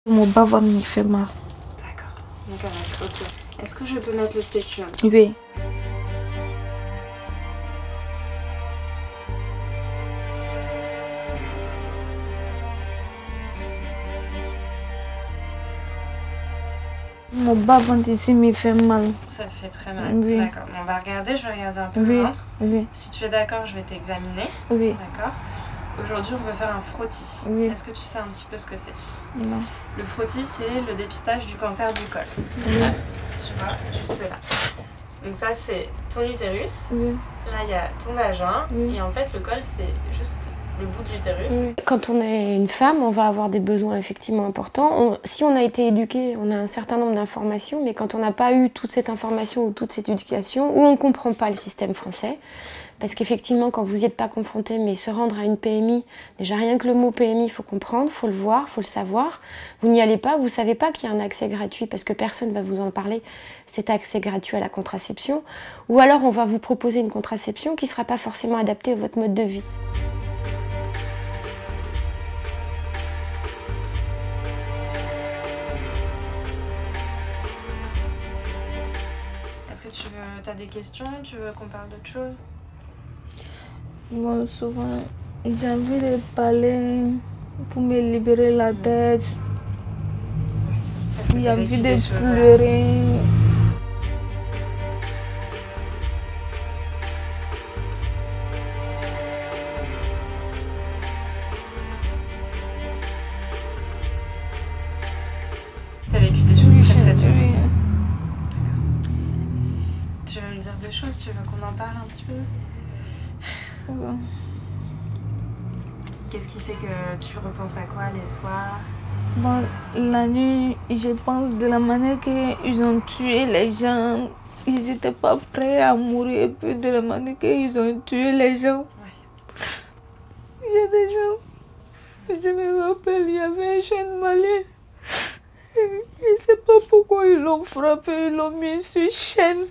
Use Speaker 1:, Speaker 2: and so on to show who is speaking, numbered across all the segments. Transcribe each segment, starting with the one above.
Speaker 1: Mon bas-ventre me fait mal.
Speaker 2: D'accord. Ok. Est-ce que je peux mettre le spéculum?
Speaker 1: Oui. Mon bas-ventre ici me fait mal.
Speaker 2: Ça te fait très mal.
Speaker 1: Oui.
Speaker 2: D'accord. On va regarder, je vais regarder un peu
Speaker 1: Oui.
Speaker 2: le ventre.
Speaker 1: Oui.
Speaker 2: Si tu es d'accord, je vais t'examiner.
Speaker 1: Oui.
Speaker 2: D'accord. Aujourd'hui, on va faire un frottis.
Speaker 1: Oui.
Speaker 2: Est-ce que tu sais un petit peu ce que c'est?
Speaker 1: Non.
Speaker 2: Le frottis, c'est le dépistage du cancer du col.
Speaker 1: Oui.
Speaker 2: Là, tu vois, juste là. Donc ça, c'est ton utérus.
Speaker 1: Oui.
Speaker 2: Là, il y a ton vagin.
Speaker 1: Oui.
Speaker 2: Et en fait, le col, c'est juste le bout de l'utérus.
Speaker 1: Oui.
Speaker 3: Quand on est une femme, on va avoir des besoins effectivement importants. Si on a été éduqué, on a un certain nombre d'informations, mais quand on n'a pas eu toute cette information ou toute cette éducation, ou on ne comprend pas le système français, parce qu'effectivement, quand vous n'y êtes pas confronté, mais se rendre à une PMI, déjà rien que le mot PMI, il faut comprendre, il faut le voir, il faut le savoir. Vous n'y allez pas, vous ne savez pas qu'il y a un accès gratuit, parce que personne ne va vous en parler, cet accès gratuit à la contraception. Ou alors on va vous proposer une contraception qui ne sera pas forcément adaptée à votre mode de vie.
Speaker 2: Est-ce que tu as des questions? Tu veux qu'on parle d'autre chose?
Speaker 1: Bon, souvent, j'ai envie de parler pour me libérer la tête. J'ai envie de pleurer.
Speaker 2: T'as vécu des choses très dures.
Speaker 1: Oui.
Speaker 2: Tu veux me dire des choses? Tu veux qu'on en parle un petit peu?
Speaker 1: Bon.
Speaker 2: Qu'est-ce qui fait que tu repenses à quoi les soirs?
Speaker 1: Bon, la nuit, je pense de la manière qu'ils ont tué les gens. Ils n'étaient pas prêts à mourir. Et puis de la manière qu'ils ont tué les gens.
Speaker 2: Ouais.
Speaker 1: Il y a des gens. Je me rappelle, il y avait un jeune malien. Je ne sais pas pourquoi ils l'ont frappé. Ils l'ont mis sur chaîne.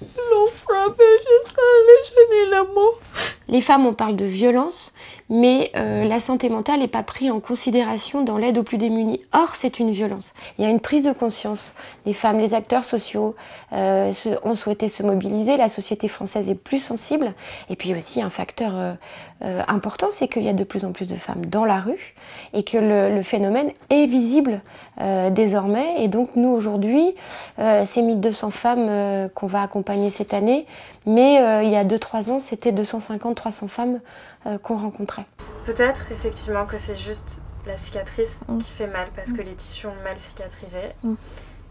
Speaker 1: Ils l'ont frappé jusqu'à la chaîne, il est mort.
Speaker 3: Les femmes, on parle de violence, mais la santé mentale n'est pas prise en considération dans l'aide aux plus démunis. Or, c'est une violence. Il y a une prise de conscience. Les femmes, les acteurs sociaux ont souhaité se mobiliser. La société française est plus sensible. Et puis aussi, un facteur important, c'est qu'il y a de plus en plus de femmes dans la rue et que le phénomène est visible désormais. Et donc, nous, aujourd'hui, c'est 1200 femmes qu'on va accompagner cette année. Mais il y a 2-3 ans, c'était 250-300 femmes qu'on rencontrait.
Speaker 2: Peut-être effectivement que c'est juste la cicatrice qui fait mal parce que les tissus ont mal cicatrisé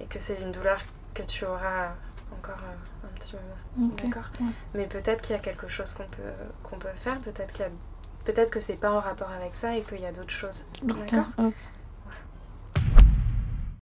Speaker 2: et que c'est une douleur que tu auras encore un petit moment.
Speaker 1: Okay.
Speaker 2: D'accord. Mais peut-être qu'il y a quelque chose qu'on peut faire, peut-être que c'est pas en rapport avec ça et qu'il y a d'autres choses. D'accord.